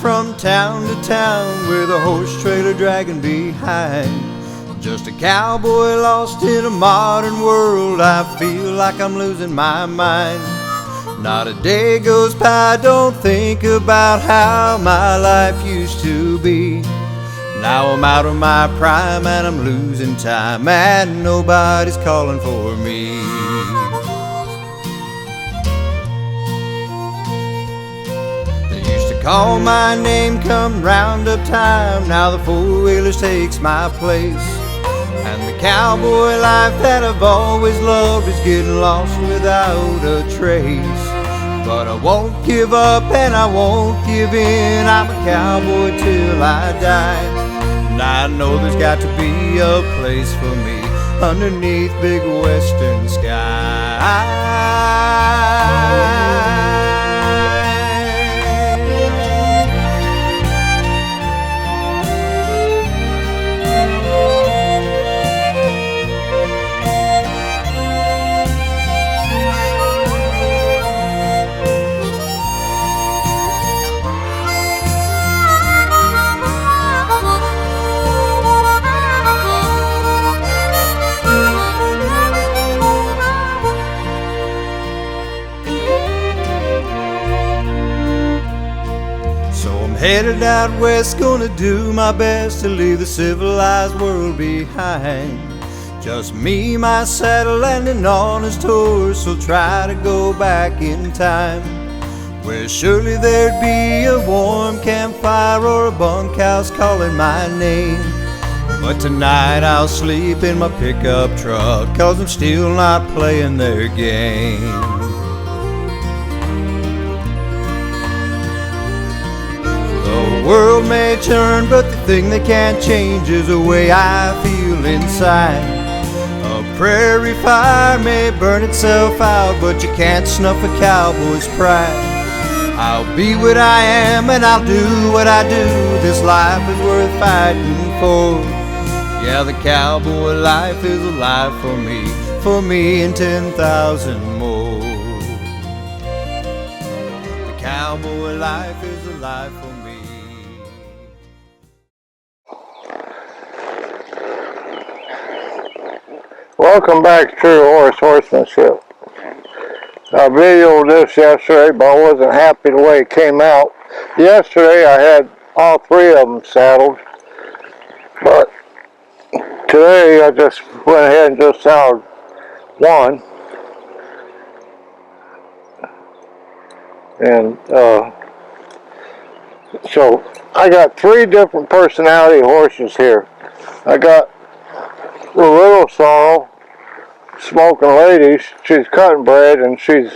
from town to town with a horse trailer dragging behind. Just a cowboy lost in a modern world. I feel like I'm losing my mind. Not a day goes by, I don't think about how my life used to be. Now I'm out of my prime and I'm losing time, and nobody's calling for me. They used to call my name come roundup time. Now the four-wheelers takes my place, and the cowboy life that I've always loved is getting lost without a trace. But I won't give up and I won't give in. I'm a cowboy till I die. And I know there's got to be a place for me underneath big western sky. Headed out west, gonna do my best to leave the civilized world behind. Just me, my saddle, and an honest horse will try to go back in time, where surely there'd be a warm campfire or a bunkhouse calling my name. But tonight I'll sleep in my pickup truck, 'cause I'm still not playing their game. The world may turn, but the thing they can't change is the way I feel inside. A prairie fire may burn itself out, but you can't snuff a cowboy's pride. I'll be what I am and I'll do what I do. This life is worth fighting for. Yeah, the cowboy life is alive for me and 10,000 more. The cowboy life is alive for me. Welcome back to True Horsemanship. I videoed this yesterday, but I wasn't happy the way it came out. Yesterday I had all three of them saddled, but today I just went ahead and just saddled one. And so I got three different personality horses here. I got the little sorrel, smoking lady. She's cutting bred, and she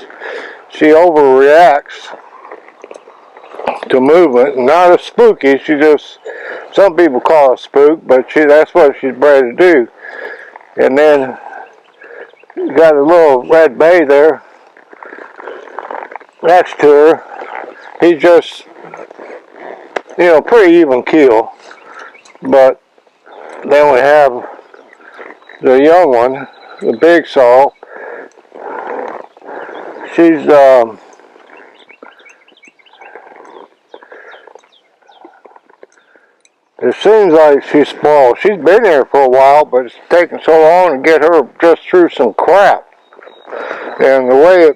overreacts to movement. Not a spooky. She just, some people call it a spook, but that's what she's bred to do. And then you got a little red bay there next to her. He's just, pretty even keel. But then we have the young one, the big sorrel. She's it seems like she's spoiled. She's been here for a while, but it's taken so long to get her just through some crap. And the way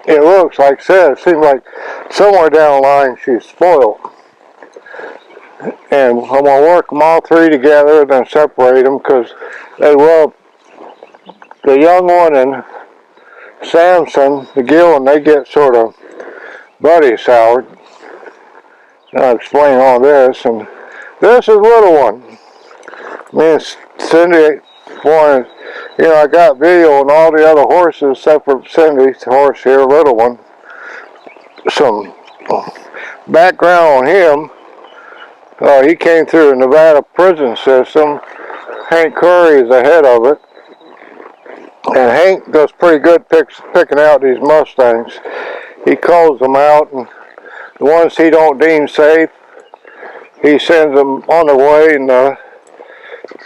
it looks, like I said, it seems like somewhere down the line she's spoiled. And I'm going to work them all three together and then separate them, because they will. The young one and Samson, the Gillen, they get sort of buddy soured. I'll explain all this. And this is little one. Me and Cindy wanted, I got video on all the other horses except for Cindy's horse here, little one. Some background on him. He came through the Nevada prison system. Hank Curry is the head of it. And Hank does pretty good picking out these Mustangs. He calls them out, and the ones he don't deem safe, he sends them on their way, and the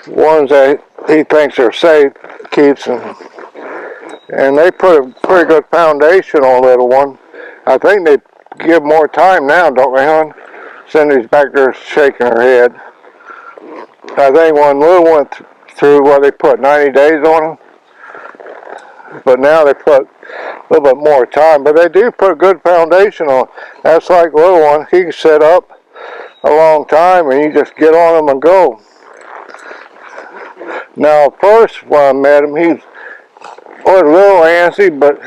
ones that he thinks are safe, keeps them. And they put a pretty good foundation on little one. I think they give more time now, don't they, hon? Cindy's back there shaking her head. I think when Lou went through what they put 90 days on them, but now they put a little bit more time. But they do put a good foundation on. That's like little one. He can set up a long time and you just get on him and go. Now, first when I met him, he was a little antsy, but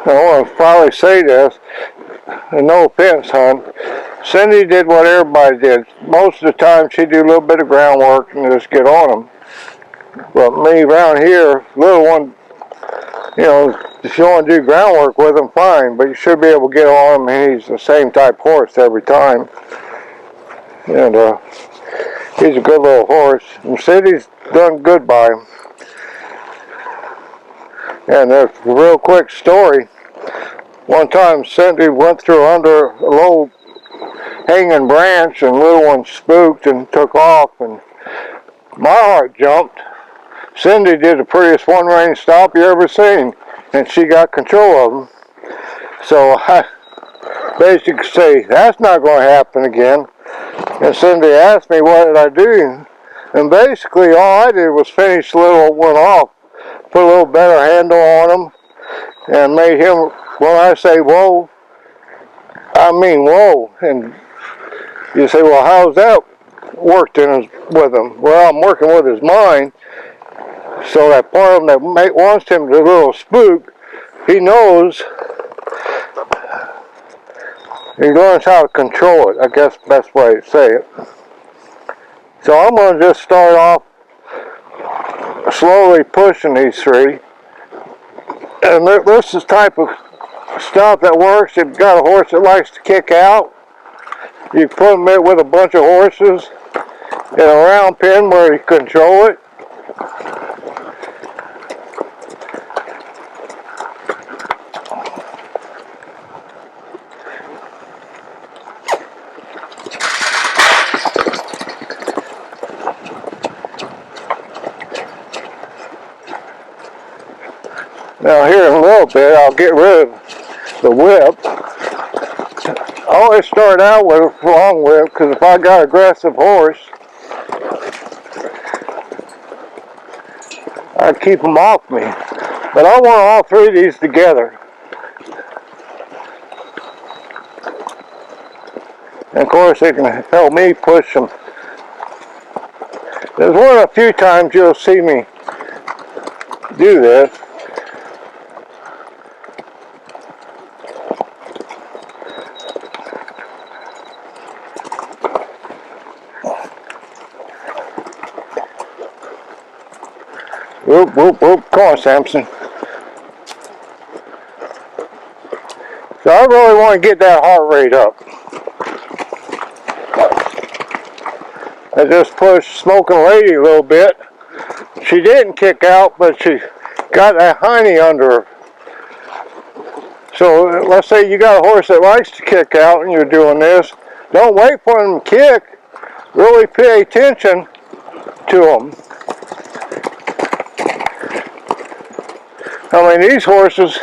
I want to probably say this, and no offense, hon. Cindy did what everybody did. Most of the time, she'd do a little bit of groundwork and just get on them. But me around here, little one, you know, if you want to do groundwork with him, fine, but you should be able to get on him, and he's the same type horse every time. And he's a good little horse. And Cindy's done good by him. And there's a real quick story. One time Cindy went through under a low hanging branch and little one spooked and took off, and my heart jumped. Cindy did the prettiest one range stop you ever seen, and she got control of him. So I basically say, that's not going to happen again. And Cindy asked me what did I do, and basically all I did was finish the little one off, put a little better handle on him, and made him, when I say whoa, I mean whoa. And you say, well, how's that worked with him? Well, I'm working with his mind. So that part of him that wants him to little spook, he knows, he learns how to control it. I guess the best way to say it. So I'm going to just start off slowly pushing these three. And this is the type of stuff that works. If you've got a horse that likes to kick out, you put him in with a bunch of horses in a round pen where you control it. Now here in a little bit, I'll get rid of the whip. I always start out with a long whip because if I got an aggressive horse, I'd keep them off me. But I want all three of these together. And of course, they can help me push them. There's one of the few times you'll see me do this. Whoop, whoop, whoop. Come on, Samson. So I really want to get that heart rate up. I just pushed Smoking Lady a little bit. She didn't kick out, but she got that hiney under her. So let's say you got a horse that likes to kick out and you're doing this. Don't wait for them to kick. Really pay attention to them. I mean, these horses,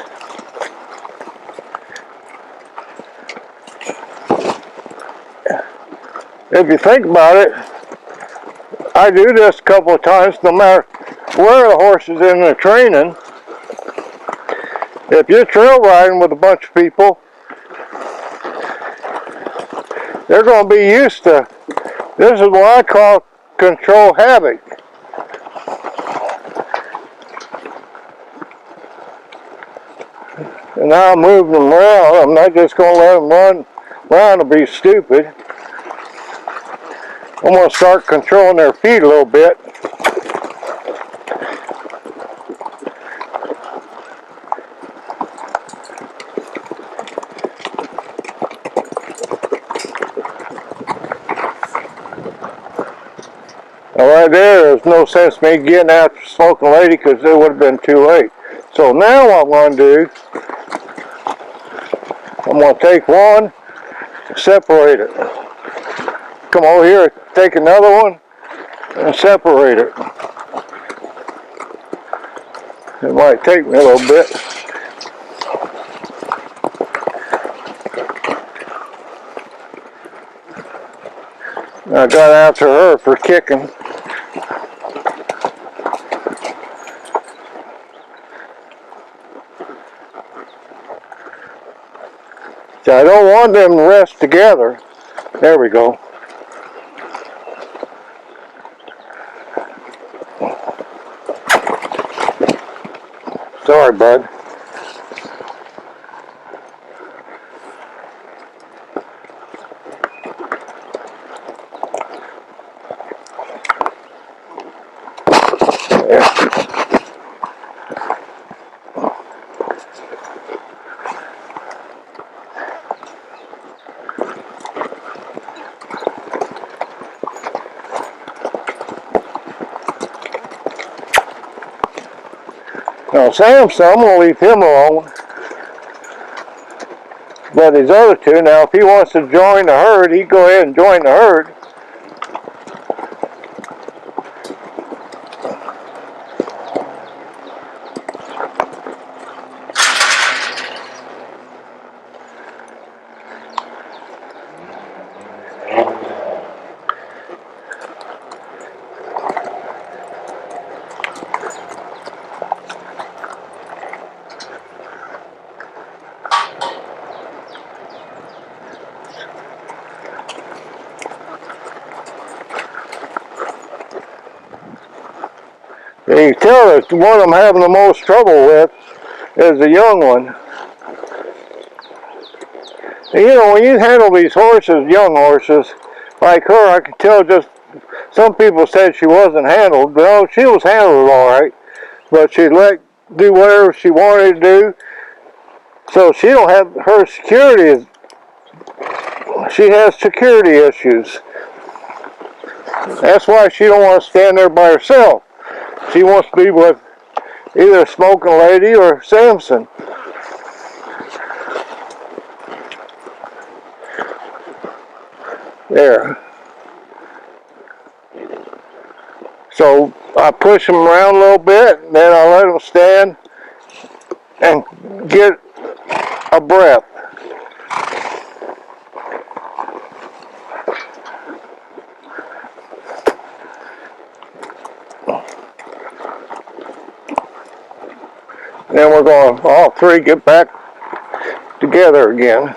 if you think about it, I do this a couple of times no matter where the horse is in the training. If you're trail riding with a bunch of people, they're going to be used to, this is what I call control havoc. And now I'm moving them around. I'm not just going to let them run around and be stupid. I'm going to start controlling their feet a little bit. Now right there's no sense me getting after Smoking Lady because it would have been too late. So now what I'm going to do, I'm going to take one, separate it. Come over here, take another one, and separate it. It might take me a little bit. I got after her for kicking. So I don't want them to rest together. There we go. Sorry, bud. Now Samson, I'm going to leave him alone. But these other two, now if he wants to join the herd, he can go ahead and join the herd. You can tell that the one I'm having the most trouble with is the young one. And you know, when you handle these horses, young horses, like her, I can tell just, some people said she wasn't handled. Well, she was handled all right, but she let do whatever she wanted to do. So she don't have, her security, she has security issues. That's why she don't want to stand there by herself. She wants to be with either Smoking Lady or Samson. There. So I push them around a little bit, and then I let them stand and get a breath. Then we're going to all three get back together again.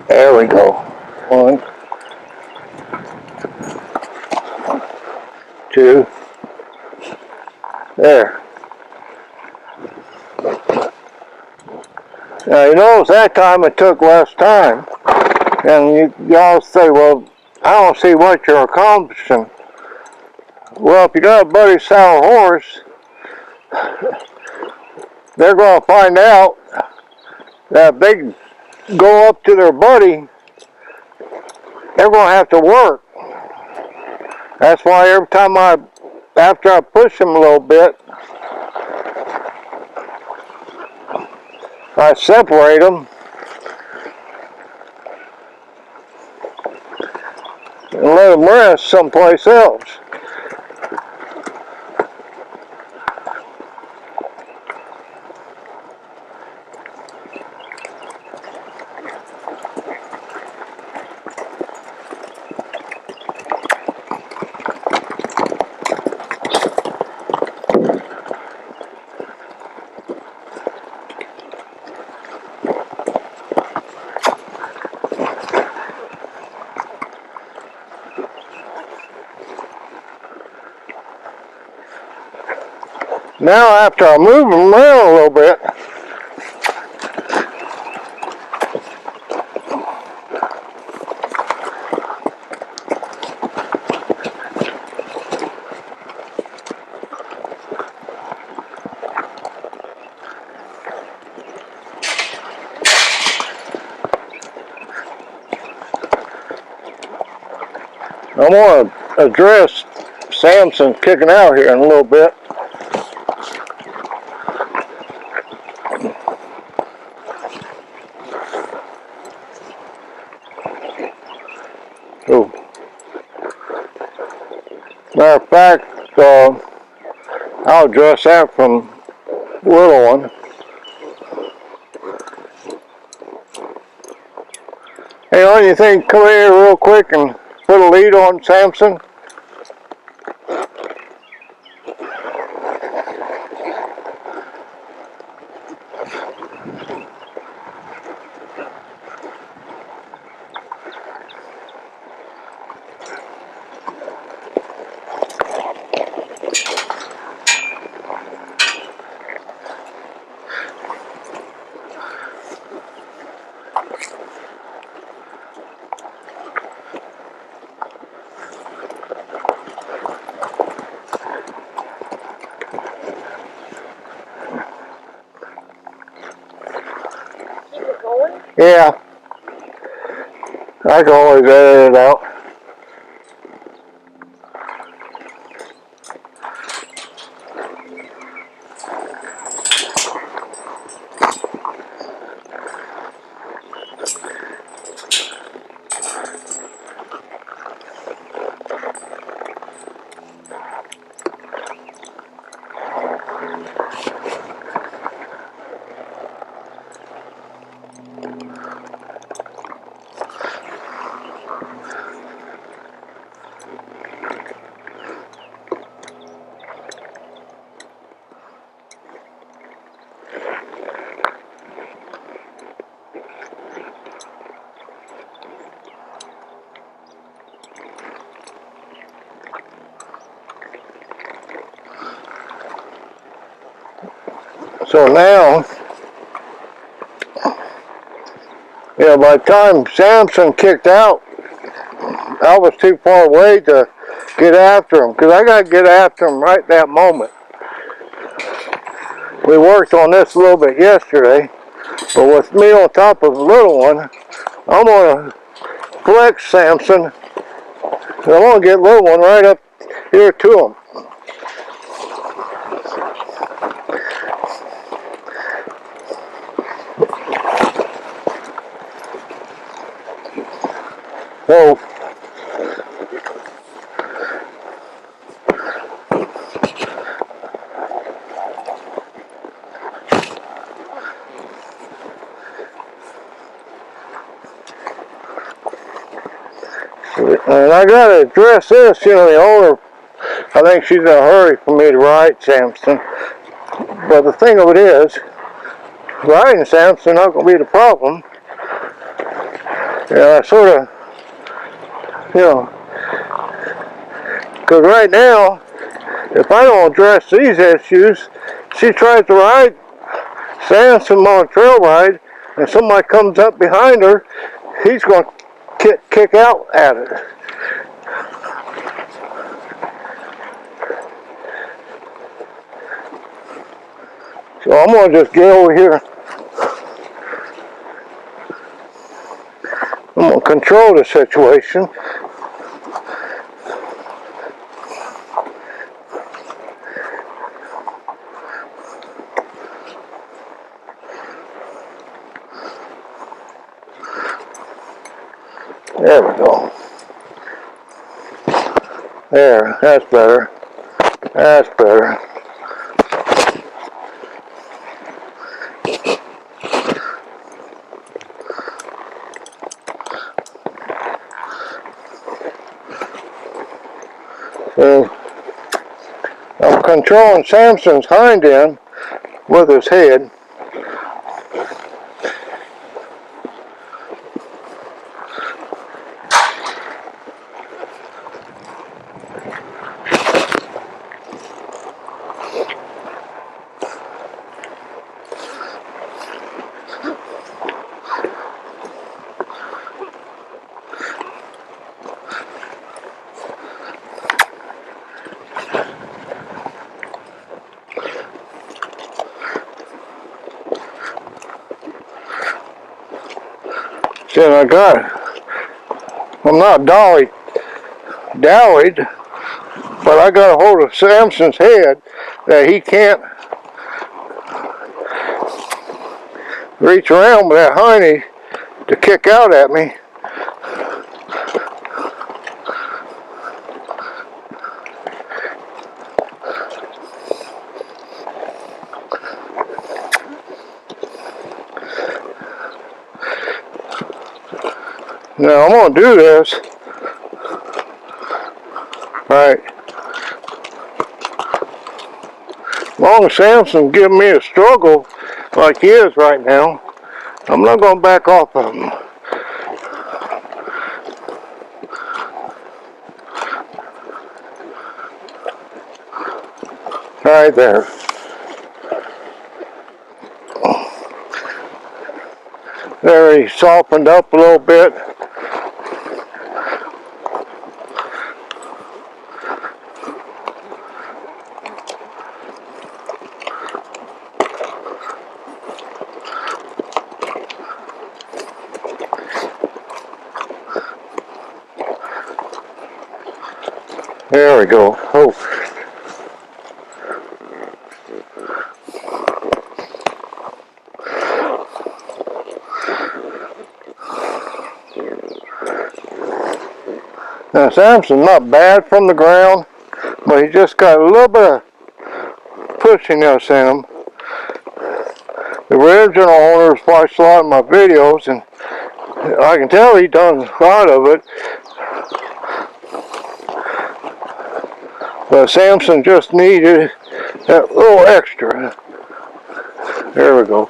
There we go. 1, 2, there. Now you notice that time it took less time. And y'all say, well, I don't see what you're accomplishing. Well, if you got a buddy sour horse, they're going to find out that if they go up to their buddy, they're going to have to work. That's why every time after I push them a little bit, I separate them and let them rest someplace else. Now after I move them around a little bit, I want to address Samson kicking out here in a little bit. Matter of fact, I'll address that from little one. Hey, on you think, come here real quick and put a lead on Samson? Yeah, I can always edit it out. So now, by the time Samson kicked out, I was too far away to get after him, because I got to get after him right that moment. We worked on this a little bit yesterday, but with me on top of the little one, I'm going to flex Samson, and I'm going to get little one right up here to him. So, and I got to address this, the owner, I think she's in a hurry for me to ride Samson. But the thing of it is, riding Samson not going to be the problem. I sort of, because right now, if I don't address these issues, she tries to ride Samson on a trail ride, and somebody comes up behind her, he's going to kick out at it. So I'm going to just get over here. I'm going to control the situation. There we go. There, that's better. That's better. So I'm controlling Samson's hind end with his head. Then I'm not dallied, but I got a hold of Samson's head that he can't reach around with that hiney to kick out at me. Now I'm gonna do this. Alright. As long as Samson's giving me a struggle like he is right now, I'm not gonna back off of him. Right there. There, he softened up a little bit. There we go. Oh. Now Samson's not bad from the ground, but he just got a little bit of pushiness in him. The original owners watched a lot of my videos, and I can tell he done a lot of it. But Samson just needed that little extra. There we go.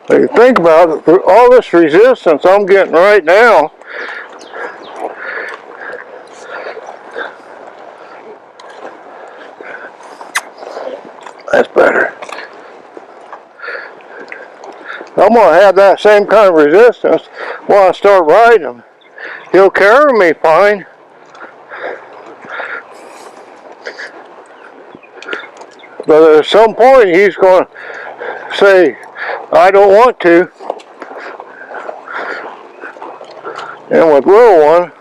If you think about it, all this resistance I'm getting right now, that's better. I'm going to have that same kind of resistance when I start riding him. He'll carry me fine. But at some point he's going to say, I don't want to. And with little one,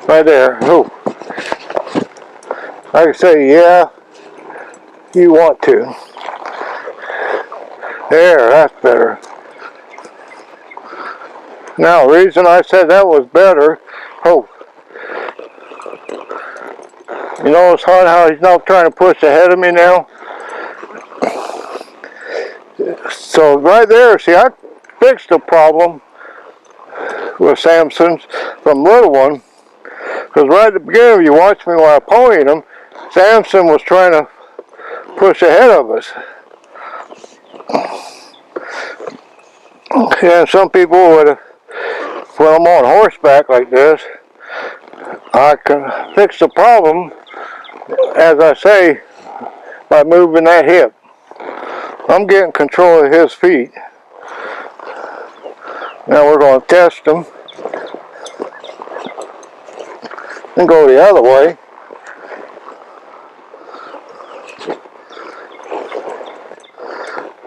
right there, oh, I can say, yeah, you want to. There, that's better. Now, the reason I said that was better, oh, you notice how he's not trying to push ahead of me now? So right there, see, I fixed the problem with Samson's from little one, because right at the beginning, if you watched me when I ponied him, Samson was trying to push ahead of us. And some people would, when I'm on horseback like this, I can fix the problem, as I say, by moving that hip. I'm getting control of his feet. Now we're going to test them and go the other way.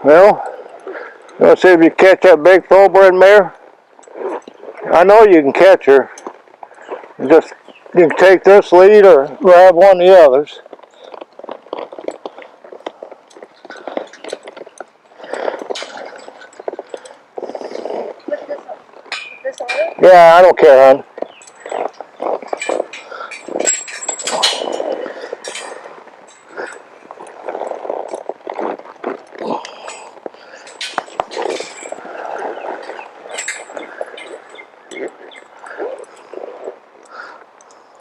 Well, let's see if you catch that big thoroughbred mare. I know you can catch her. You can take this lead or grab one of the others. Yeah, I don't care, hon.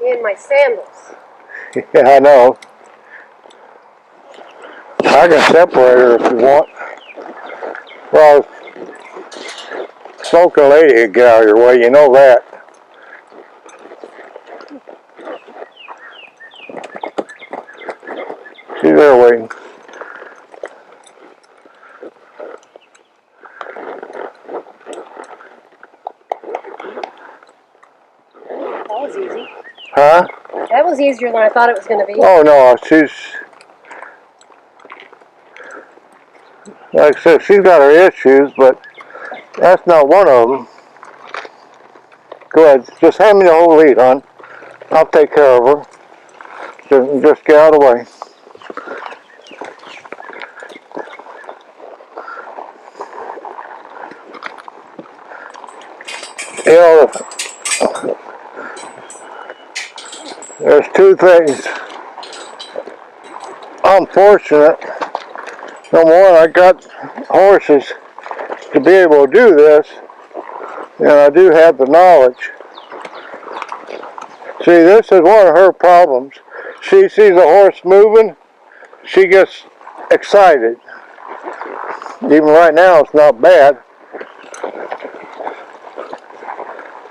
In my sandals. Yeah, I know. I can separate her if you want. Well, smoking lady would get out of your way, you know that. She's there waiting. That was easy. Huh? That was easier than I thought it was going to be. Oh no, she's, like I said, she's got her issues, but that's not one of them. Go ahead, just hand me the whole lead, hon. I'll take care of her. Just get out of the way. There's two things. I'm fortunate. Number one, I got horses to be able to do this, and I do have the knowledge. See, this is one of her problems. She sees a horse moving, she gets excited. Even right now, it's not bad.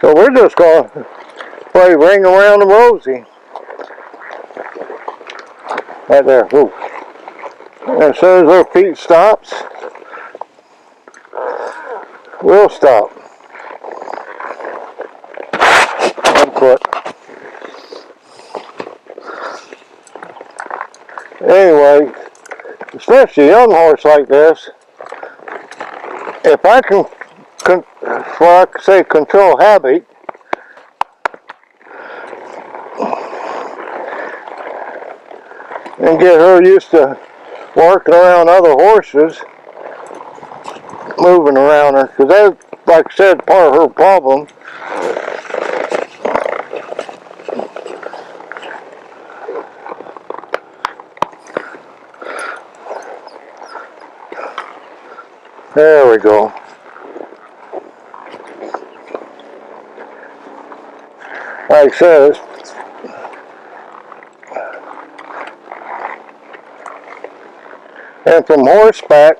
So we're just going to play Ring Around the Rosie. Right there. Ooh. And as soon as her feet stops, we'll stop. One foot. Anyway, especially a young horse like this, if I can well, I say control habit, and get her used to working around other horses, moving around her, because that's, like I said, part of her problem. There we go. Like I said, and from horseback,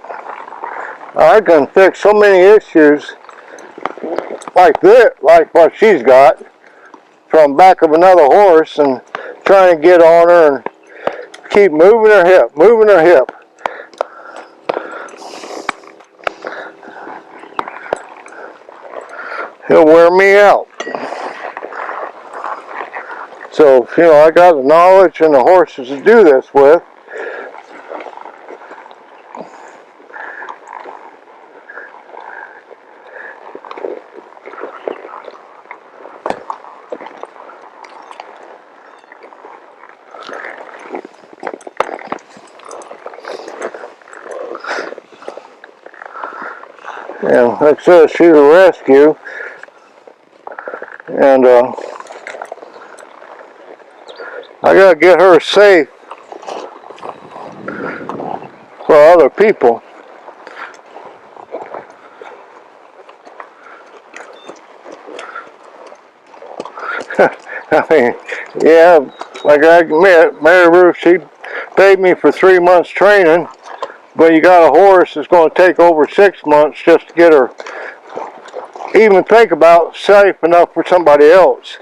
I can fix so many issues like this, like what she's got, from back of another horse and trying to get on her and keep moving her hip, moving her hip. He'll wear me out. So, you know, I got the knowledge and the horses to do this with. And like I said, she's a rescue. And I gotta get her safe for other people. I mean, yeah, like I admit, Mary Ruth, she paid me for 3 months training, but you got a horse that's going to take over 6 months just to get her even think about safe enough for somebody else.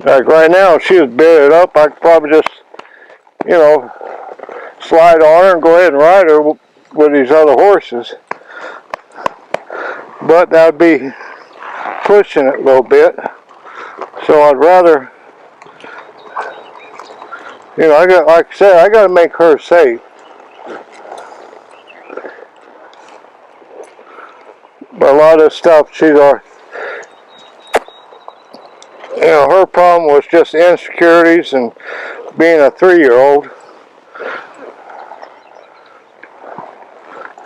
Like right now, if she was bedded up, I could probably just, you know, slide on her and go ahead and ride her with these other horses. But that would be pushing it a little bit. So I'd rather, you know, like I said, I got to make her safe. But a lot of stuff, she's our, you know, her problem was just insecurities and being a 3-year-old.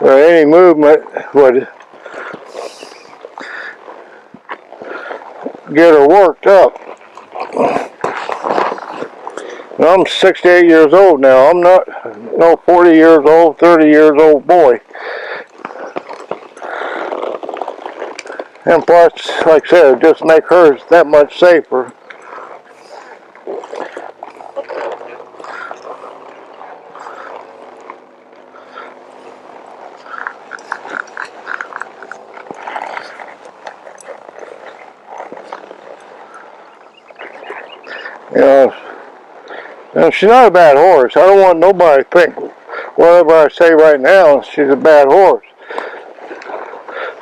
Where any movement would get her worked up. And I'm 68 years old now. I'm not no 40 years old, 30 years old boy. And plus, like I said, just make hers that much safer. You know, and she's not a bad horse. I don't want nobody to think whatever I say right now, she's a bad horse.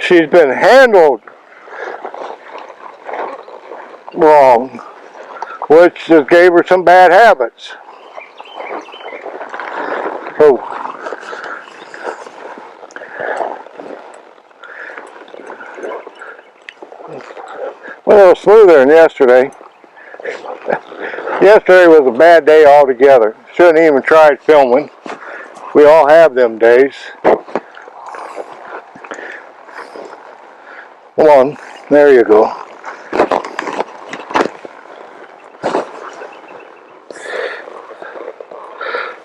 She's been handled wrong, which just gave her some bad habits. So, well, it was smoother than yesterday. Yesterday was a bad day altogether. Shouldn't even tried filming. We all have them days. Come on, there you go.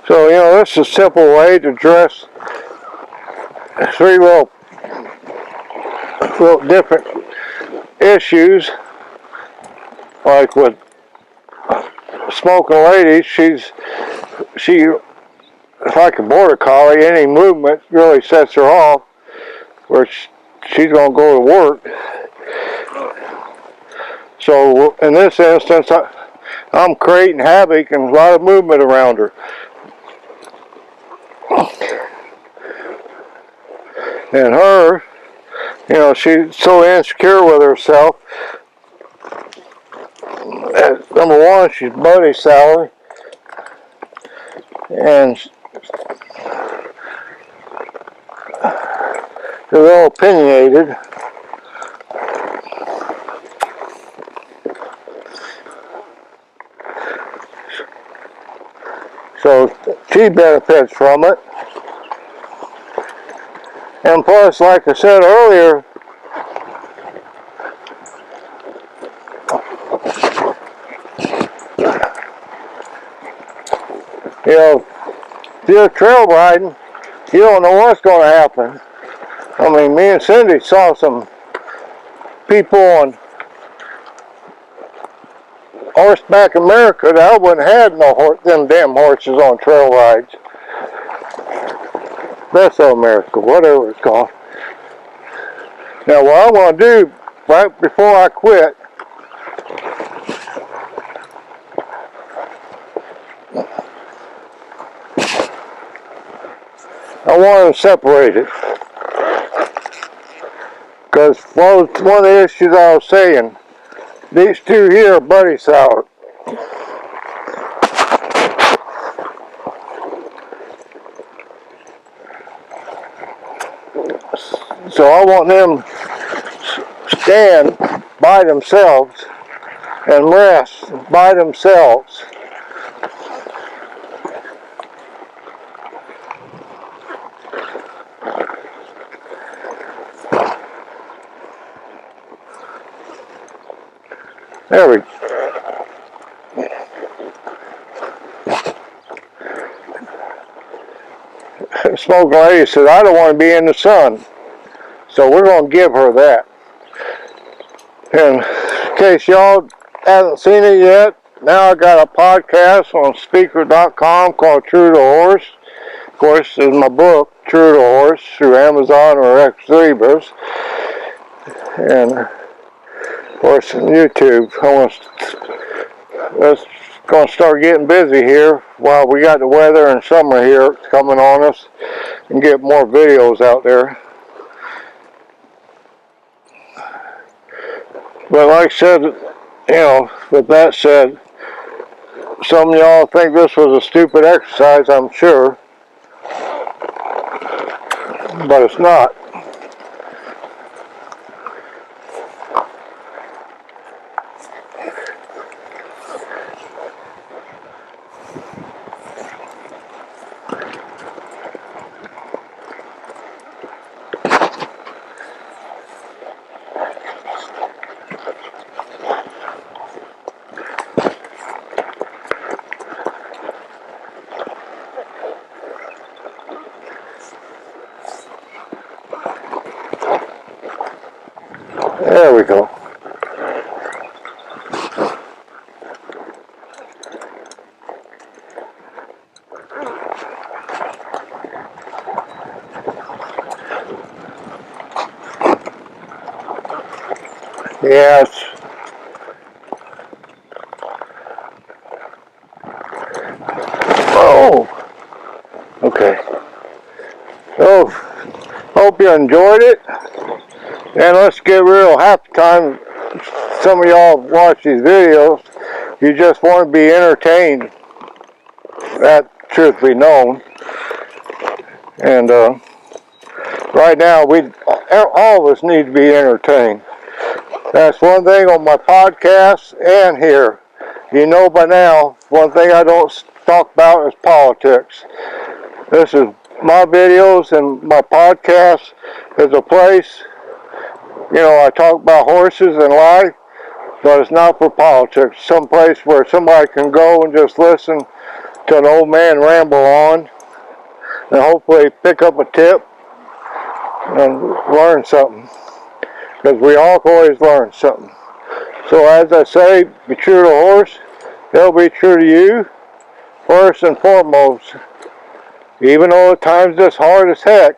So, this is a simple way to address three little different issues. Like with smoking lady, she's like a border collie. Any movement really sets her off, where she's going to go to work. So in this instance, I'm creating havoc and a lot of movement around her. And her, she's so insecure with herself. Number one, she's buddy sour, and she's a little opinionated. So she benefits from it. And plus, like I said earlier, if you're trail riding, you don't know what's going to happen. I mean, me and Cindy saw some people on Horseback America that wouldn't have them damn horses on trail rides. Best of America, whatever it's called. Now, what I'm going to do right before I quit, I want to separate it. Because one of the issues I was saying, these two here are buddy sour. So I want them to stand by themselves and rest by themselves. There we go. Smoking lady said, I don't want to be in the sun. So we're going to give her that. And in case y'all haven't seen it yet, now I got a podcast on speaker.com called True to Horse. Of course, there's my book, True to Horse, through Amazon or X Libras. And of course, on YouTube. It's going to start getting busy here while we got the weather and summer here coming on us, and get more videos out there. But like I said, with that said, some of y'all think this was a stupid exercise, I'm sure, but it's not. There we go. Yes. Oh. Okay. So, hope you enjoyed it. And let's get real. Half the time, some of y'all watch these videos, you just want to be entertained. That truth be known. And right now, all of us need to be entertained. That's one thing on my podcast and here. You know by now, one thing I don't talk about is politics. This is my videos and my podcast is a place, I talk about horses and life, but it's not for politics. Some place where somebody can go and just listen to an old man ramble on and hopefully pick up a tip and learn something. Because we all can always learn something. So as I say, be true to the horse. He'll be true to you. First and foremost, even though at times it's hard as heck,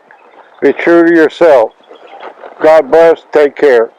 be true to yourself. God bless. Take care.